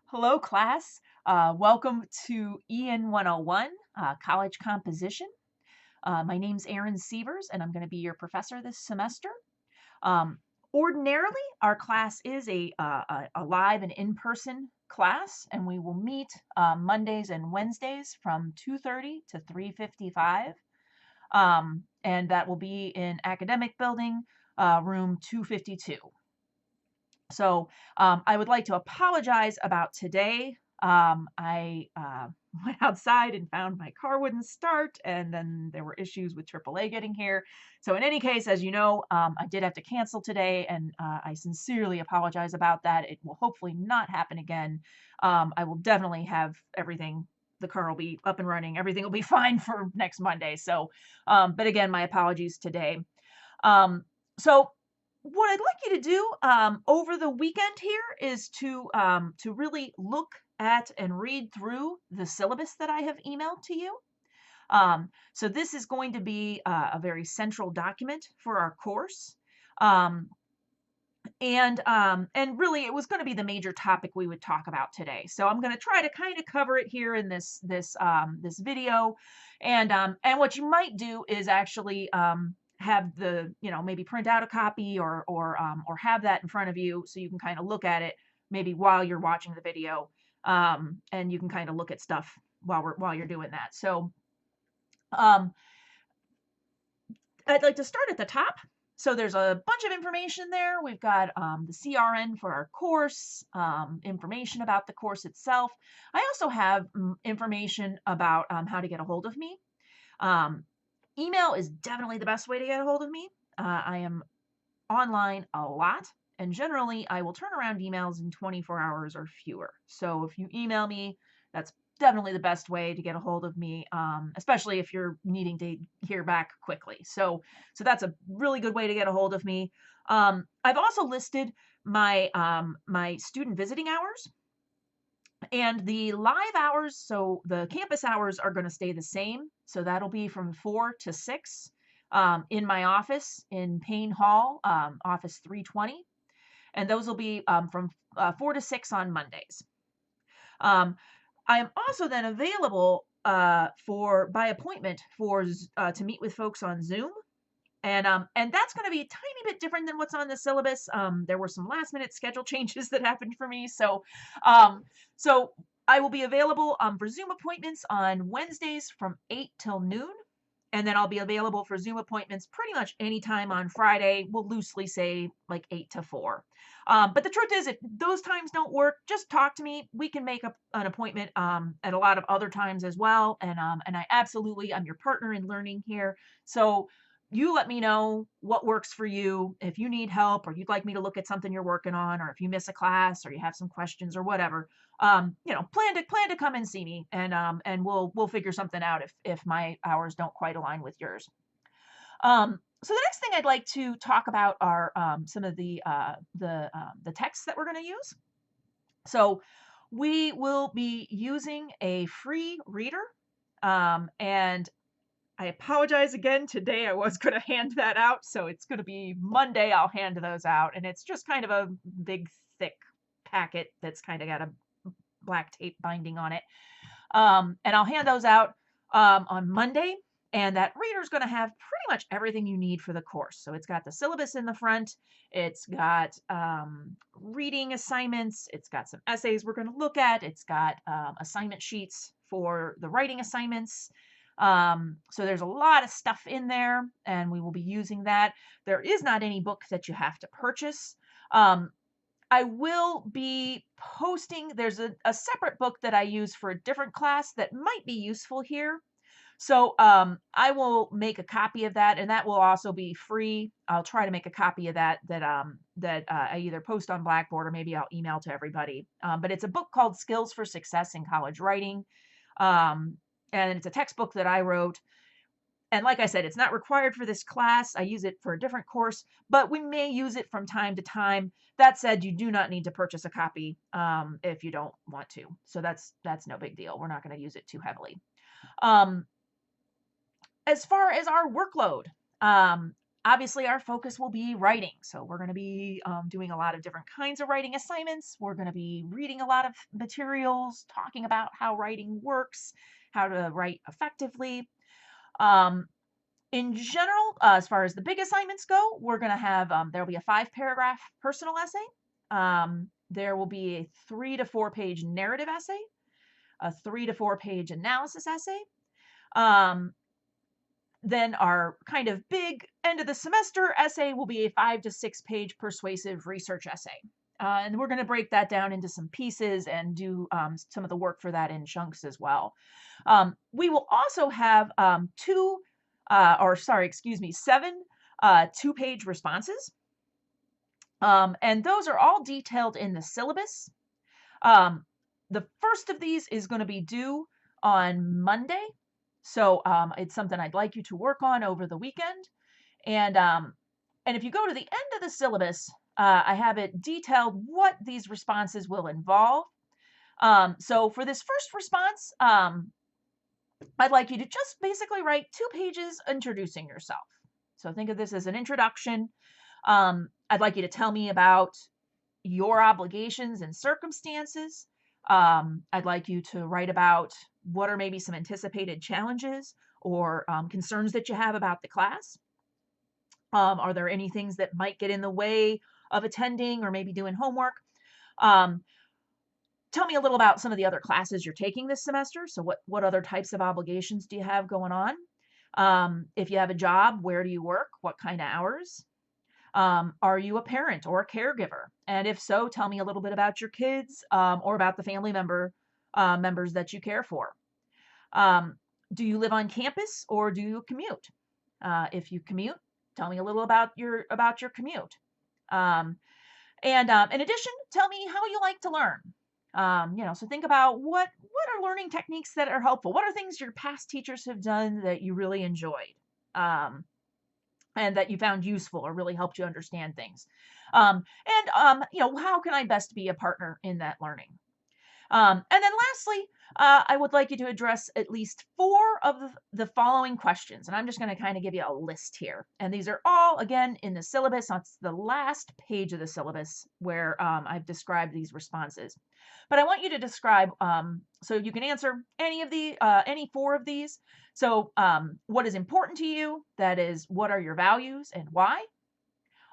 Hello, class. Welcome to EN101, College Composition. My name's Erin Sievers, and I'm going to be your professor this semester. Um, Ordinarily, our class is a live and in-person class, and we will meet Mondays and Wednesdays from 2:30 to 3:55, and that will be in Academic Building, room 252. So I would like to apologize about today. I went outside and found my car wouldn't start, and then there were issues with AAA getting here. So in any case, as you know, I did have to cancel today, and I sincerely apologize about that. It will hopefully not happen again. I will definitely have everything. The car will be up and running. Everything will be fine for next Monday. So, but again, my apologies today. So what I'd like you to do over the weekend here is to really look at and read through the syllabus that I have emailed to you. So this is going to be a very central document for our course. Um, and really it was going to be the major topic we would talk about today. So I'm going to try to kind of cover it here in this video. And what you might do is actually have maybe print out a copy or have that in front of you so you can kind of look at it maybe while you're watching the video. And you can kind of look at stuff while you're doing that. So um, I'd like to start at the top. So there's a bunch of information there. We've got the CRN for our course, information about the course itself. I also have information about how to get a hold of me. Email is definitely the best way to get a hold of me. I am online a lot, and generally I will turn around emails in 24 hours or fewer. So if you email me, that's definitely the best way to get a hold of me, especially if you're needing to hear back quickly. So that's a really good way to get a hold of me. I've also listed my student visiting hours and the live hours. So the campus hours are going to stay the same. So that'll be from 4 to 6 in my office in Payne Hall, office 320. And those will be from 4 to 6 on Mondays. I am also then available for by appointment for to meet with folks on Zoom, and that's going to be a tiny bit different than what's on the syllabus. There were some last minute schedule changes that happened for me, so I will be available for Zoom appointments on Wednesdays from 8 till noon. And then I'll be available for Zoom appointments pretty much anytime on Friday. We'll loosely say like 8 to 4. But the truth is, if those times don't work, just talk to me. We can make up an appointment at a lot of other times as well. And I'm your partner in learning here. So you let me know what works for you. If you need help or you'd like me to look at something you're working on, or if you miss a class or you have some questions or whatever, plan to come and see me, and we'll figure something out if my hours don't quite align with yours. So the next thing I'd like to talk about are some of the texts that we're going to use. So we will be using a free reader, and I apologize again. Today I was going to hand that out, so it's going to be Monday I'll hand those out, and it's just kind of a big, thick packet that's kind of got a black tape binding on it. And I'll hand those out on Monday, and that reader is going to have pretty much everything you need for the course. So it's got the syllabus in the front, it's got reading assignments, it's got some essays we're going to look at, it's got assignment sheets for the writing assignments. So there's a lot of stuff in there, and we will be using that. There is not any book that you have to purchase. I will be posting, there's a separate book that I use for a different class that might be useful here. So I will make a copy of that, and that will also be free. I'll try to make a copy of that I either post on Blackboard or maybe I'll email to everybody. But it's a book called Skills for Success in College Writing. And it's a textbook that I wrote. And like I said, it's not required for this class. I use it for a different course, but we may use it from time to time. That said, you do not need to purchase a copy if you don't want to. So that's no big deal. We're not going to use it too heavily. As far as our workload, Obviously, our focus will be writing. So we're going to be doing a lot of different kinds of writing assignments. We're going to be reading a lot of materials, talking about how writing works, how to write effectively. Um, in general, as far as the big assignments go, we're going to have, there'll be a 5-paragraph personal essay. There will be a 3 to 4 page narrative essay, a 3 to 4 page analysis essay. Then our kind of big end of the semester essay will be a 5 to 6 page persuasive research essay. And we're going to break that down into some pieces and do some of the work for that in chunks as well. We will also have 7 2-page responses. And those are all detailed in the syllabus. The first of these is going to be due on Monday. So it's something I'd like you to work on over the weekend. And if you go to the end of the syllabus, I have it detailed what these responses will involve. So for this first response, I'd like you to just basically write 2 pages introducing yourself. So think of this as an introduction. I'd like you to tell me about your obligations and circumstances. I'd like you to write about what are maybe some anticipated challenges or concerns that you have about the class. Are there any things that might get in the way of attending or maybe doing homework? Tell me a little about some of the other classes you're taking this semester. So what other types of obligations do you have going on? If you have a job, where do you work? What kind of hours? Are you a parent or a caregiver? And if so, tell me a little bit about your kids or about the family members that you care for. Do you live on campus or do you commute? If you commute, tell me a little about your commute. And in addition, tell me how you like to learn. So think about what are learning techniques that are helpful. What are things your past teachers have done that you really enjoyed? And that you found useful or really helped you understand things. How can I best be a partner in that learning? And then lastly, I would like you to address at least 4 of the following questions. And I'm just going to kind of give you a list here. And these are all, again, in the syllabus. It's the last page of the syllabus where I've described these responses. But I want you to describe, so you can answer any 4 of these. So what is important to you? That is, what are your values and why?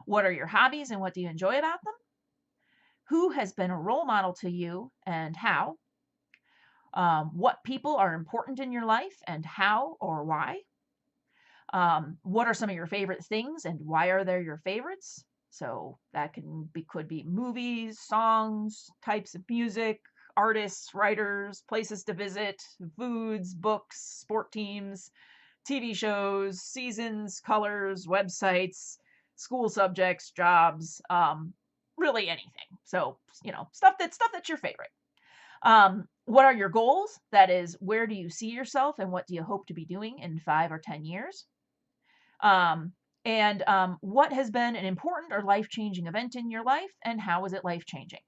What are your hobbies and what do you enjoy about them? Who has been a role model to you and how? What people are important in your life and how or why? What are some of your favorite things and why are they your favorites? So that could be movies, songs, types of music, artists, writers, places to visit, foods, books, sport teams, TV shows, seasons, colors, websites, school subjects, jobs, really anything. So, stuff that's your favorite. What are your goals? That is, where do you see yourself and what do you hope to be doing in 5 or 10 years? What has been an important or life-changing event in your life and how was it life-changing?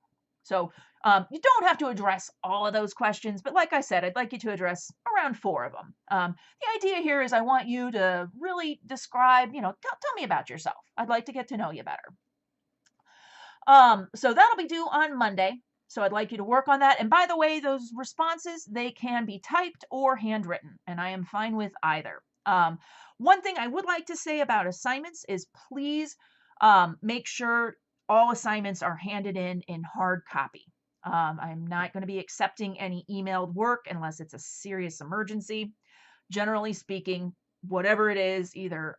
So you don't have to address all of those questions, but like I said, I'd like you to address around 4 of them. The idea here is I want you to really describe, tell me about yourself. I'd like to get to know you better. So that'll be due on Monday. So I'd like you to work on that. And by the way, those responses, they can be typed or handwritten, and I am fine with either. One thing I would like to say about assignments is please make sure all assignments are handed in hard copy. I'm not going to be accepting any emailed work unless it's a serious emergency. Generally speaking, whatever it is, either,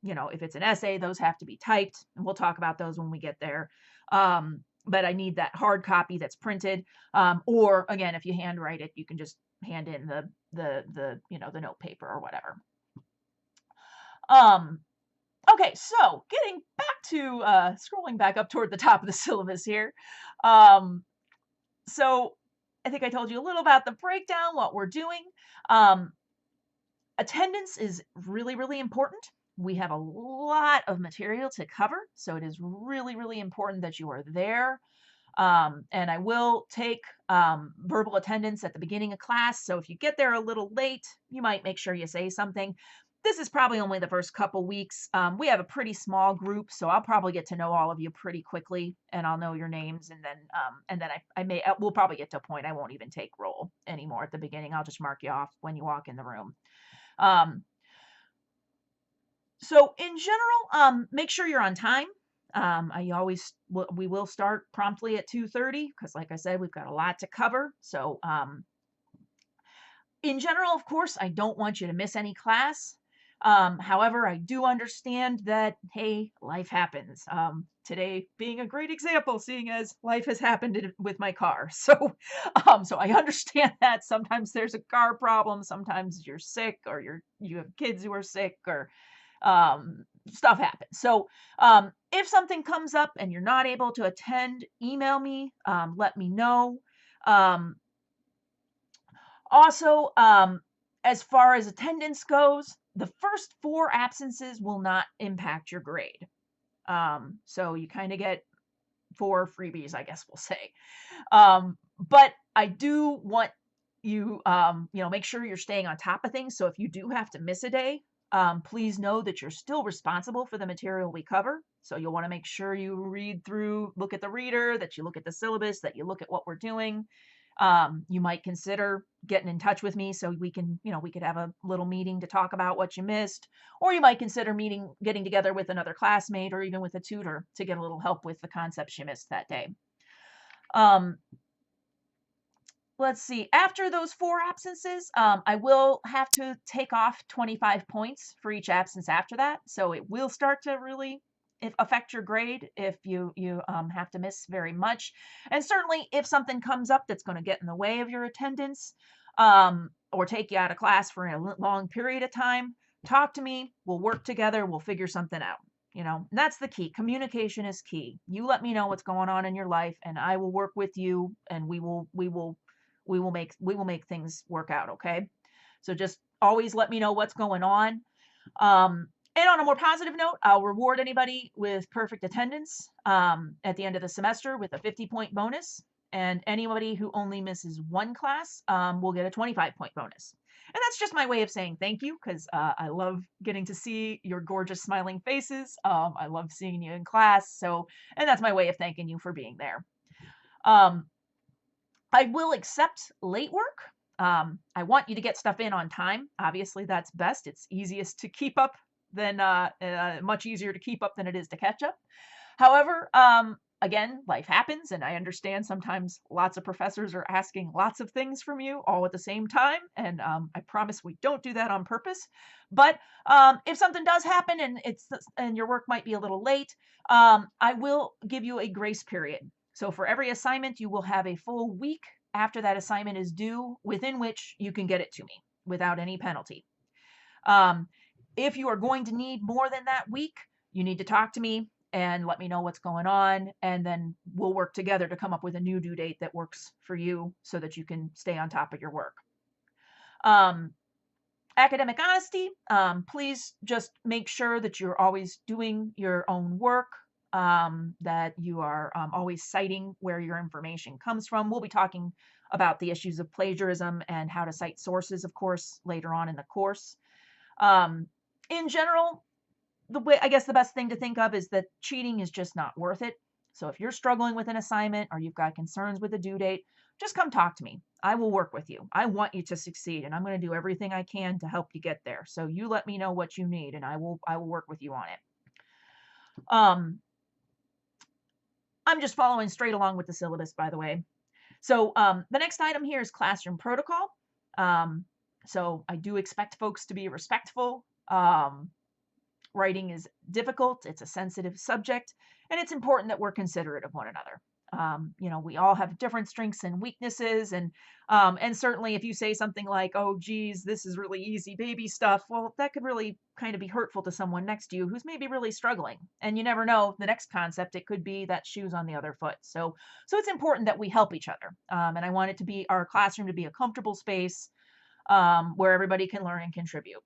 if it's an essay, those have to be typed, and we'll talk about those when we get there. But I need that hard copy that's printed. Or again, if you handwrite it, you can just hand in the note paper or whatever. Okay, so getting back to scrolling back up toward the top of the syllabus here. So I think I told you a little about the breakdown, what we're doing. Attendance is really, really important. We have a lot of material to cover, so it is really, really important that you are there. And I will take verbal attendance at the beginning of class, so if you get there a little late, you might make sure you say something. this is probably only the first couple weeks. We have a pretty small group, so I'll probably get to know all of you pretty quickly, and I'll know your names, and then we'll probably get to a point I won't even take roll anymore at the beginning. I'll just mark you off when you walk in the room. Um, so in general, make sure you're on time. We will start promptly at 2:30 because, like I said, we've got a lot to cover. So in general, of course, I don't want you to miss any class. However, I do understand that, hey, life happens. Today being a great example, seeing as life has happened with my car. So I understand that sometimes there's a car problem, sometimes you're sick, or you have kids who are sick, or stuff happens. So if something comes up and you're not able to attend, email me, let me know. Um, Also, as far as attendance goes, the first 4 absences will not impact your grade. So you kind of get 4 freebies, I guess we'll say. But I do want you, make sure you're staying on top of things. So if you do have to miss a day, please know that you're still responsible for the material we cover. So you'll want to make sure you read through, look at the reader, that you look at the syllabus, that you look at what we're doing. You might consider getting in touch with me so we could have a little meeting to talk about what you missed, or you might consider getting together with another classmate or even with a tutor to get a little help with the concepts you missed that day. Um, let's see. After those 4 absences, I will have to take off 25 points for each absence after that. So it will start to really affect your grade if you have to miss very much. And certainly if something comes up that's going to get in the way of your attendance, or take you out of class for a long period of time, talk to me. We'll work together. We'll figure something out. And that's the key. Communication is key. You let me know what's going on in your life, and I will work with you, and we will make things work out. Okay. So just always let me know what's going on. And on a more positive note, I'll reward anybody with perfect attendance at the end of the semester with a 50-point bonus. And anybody who only misses 1 class will get a 25-point bonus. And that's just my way of saying thank you, because I love getting to see your gorgeous smiling faces. I love seeing you in class. And that's my way of thanking you for being there. I will accept late work. I want you to get stuff in on time. Obviously, that's best. It's easiest to keep up than much easier to keep up than it is to catch up. However, again, life happens, and I understand sometimes lots of professors are asking lots of things from you all at the same time, and I promise we don't do that on purpose. But if something does happen and your work might be a little late, I will give you a grace period. So for every assignment, you will have a full week after that assignment is due within which you can get it to me without any penalty. If you are going to need more than that week, you need to talk to me and let me know what's going on, and then we'll work together to come up with a new due date that works for you so that you can stay on top of your work. Academic honesty, please just make sure that you're always doing your own work, that you are always citing where your information comes from. We'll be talking about the issues of plagiarism and how to cite sources, of course, later on in the course. In general, I guess the best thing to think of is that cheating is just not worth it. So if you're struggling with an assignment or you've got concerns with a due date, just come talk to me. I will work with you. I want you to succeed, and I'm going to do everything I can to help you get there. So you let me know what you need, and I will work with you on it. I'm just following straight along with the syllabus, by the way. So the next item here is classroom protocol. So I do expect folks to be respectful. Writing is difficult. It's a sensitive subject, and it's important that we're considerate of one another. We all have different strengths and weaknesses, and certainly if you say something like, "Oh, geez, this is really easy baby stuff," well, that could really kind of be hurtful to someone next to you who's maybe really struggling. And you never know, the next concept, it could be that shoes on the other foot. So it's important that we help each other. And I want it to be our classroom to be a comfortable space where everybody can learn and contribute.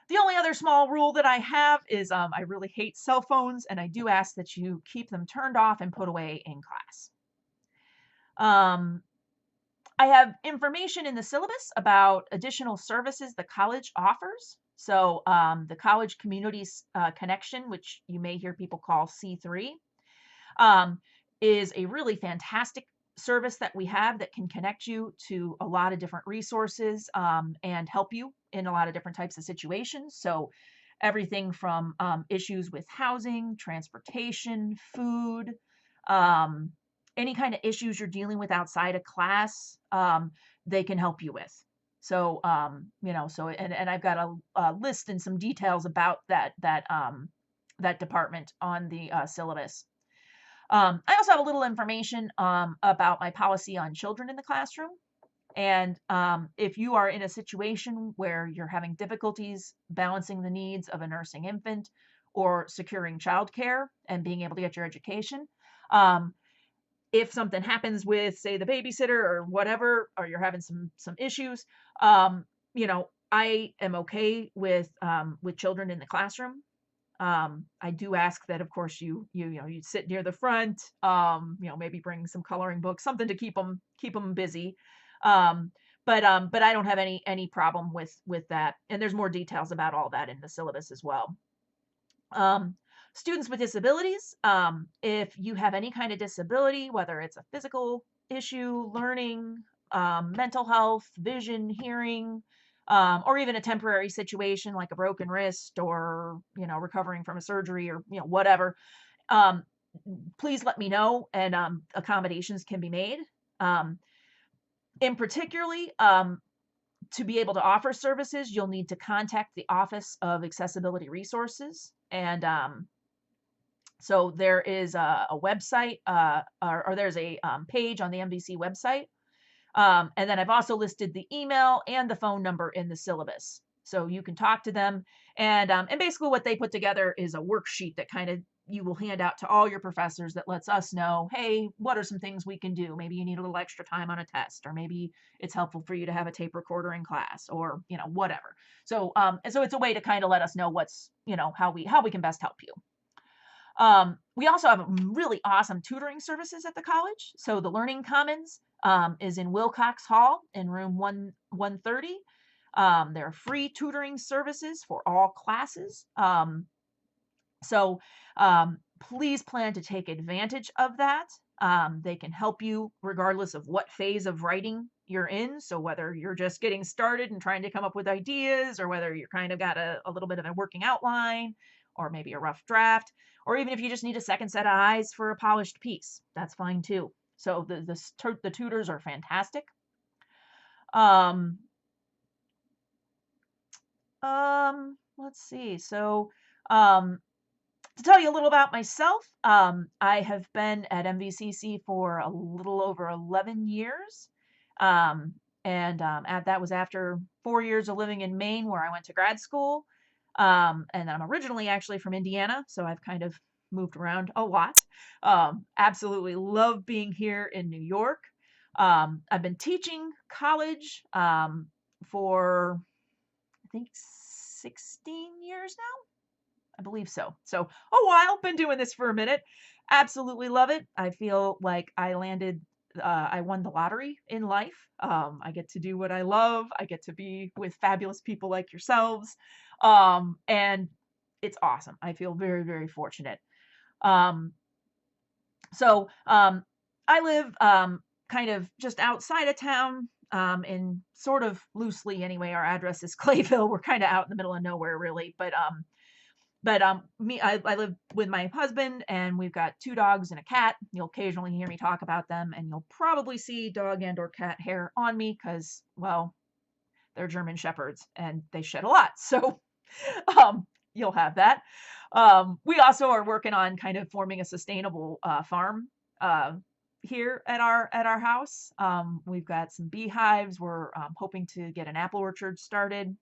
The only other small rule that I have is I really hate cell phones, and I do ask that you keep them turned off and put away in class. I have information in the syllabus about additional services the college offers. So the College Communities Connection, which you may hear people call C3, um, is a really fantastic service that we have that can connect you to a lot of different resources and help you in a lot of different types of situations. So everything from issues with housing, transportation, food, um, any kind of issues you're dealing with outside of class, they can help you with. So, and I've got a list and some details about that department on the syllabus. I also have a little information about my policy on children in the classroom. And if you are in a situation where you're having difficulties balancing the needs of a nursing infant or securing childcare and being able to get your education, um, if something happens with, say, the babysitter or whatever, or you're having some issues, I am okay with children in the classroom. I do ask that, of course, you sit near the front, maybe bring some coloring books, something to keep them busy. Um, but I don't have any problem with that. And there's more details about all that in the syllabus as well. Um, Students with disabilities, if you have any kind of disability, whether it's a physical issue, learning, mental health, vision, hearing, or even a temporary situation like a broken wrist or, recovering from a surgery or, whatever, um, please let me know and accommodations can be made. Um, in particularly, to be able to offer services, you'll need to contact the Office of Accessibility Resources. And so there is a website, or there's a page on the MVC website. And then I've also listed the email and the phone number in the syllabus. So you can talk to them. And basically what they put together is a worksheet that kind of you will hand out to all your professors that lets us know, hey, what are some things we can do? Maybe you need a little extra time on a test, or maybe it's helpful for you to have a tape recorder in class, or whatever. So and so it's a way to kind of let us know what's, how we can best help you. We also have really awesome tutoring services at the college. So the Learning Commons is in Wilcox Hall in room 130. There are free tutoring services for all classes. So please plan to take advantage of that. They can help you regardless of what phase of writing you're in. So whether you're just getting started and trying to come up with ideas, or whether you're kind of got a little bit of a working outline, or maybe a rough draft, or even if you just need a second set of eyes for a polished piece, that's fine too. So the tutors are fantastic. Um, let's see. So um, to tell you a little about myself, I have been at MVCC for a little over 11 years. Um, that was after 4 years of living in Maine, where I went to grad school. And I'm originally actually from Indiana, so I've kind of moved around a lot. Absolutely love being here in New York. I've been teaching college for, I think, 16 years now. I believe so. So a while, been doing this for a minute. Absolutely love it. I feel like I won the lottery in life. I get to do what I love. I get to be with fabulous people like yourselves. And it's awesome. I feel very, very fortunate. Um, so I live kind of just outside of town, in sort of loosely anyway. Our address is Clayville. We're kind of out in the middle of nowhere, really. I live with my husband, and we've got 2 dogs and a cat. You'll occasionally hear me talk about them, and you'll probably see dog and or cat hair on me because, well, they're German shepherds and they shed a lot. So you'll have that. We also are working on kind of forming a sustainable farm uh, here at our house. We've got some beehives. We're hoping to get an apple orchard started.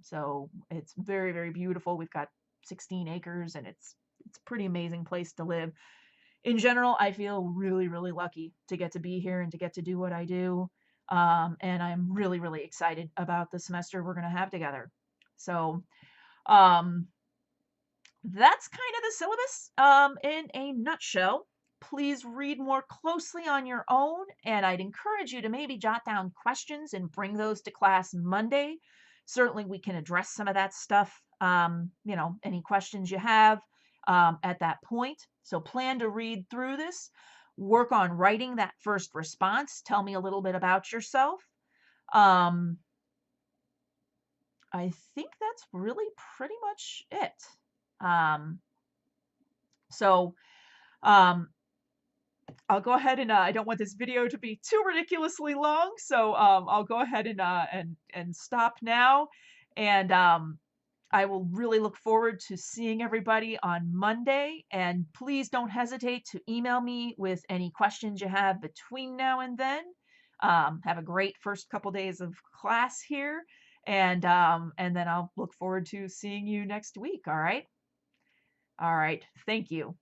So it's very, very beautiful. We've got 16 acres, and it's a pretty amazing place to live. In general, I feel really, really lucky to get to be here and to get to do what I do. And I'm really, really excited about the semester we're going to have together. So um, that's kind of the syllabus in a nutshell. Please read more closely on your own, and I'd encourage you to maybe jot down questions and bring those to class Monday. Certainly, we can address some of that stuff, any questions you have at that point. So, plan to read through this, work on writing that first response. Tell me a little bit about yourself. Um, I think that's really pretty much it. Um, so, um, I'll go ahead and I don't want this video to be too ridiculously long, so I'll go ahead and stop now. And I will really look forward to seeing everybody on Monday. And please don't hesitate to email me with any questions you have between now and then. Have a great first couple days of class here, and then I'll look forward to seeing you next week. All right. All right. Thank you.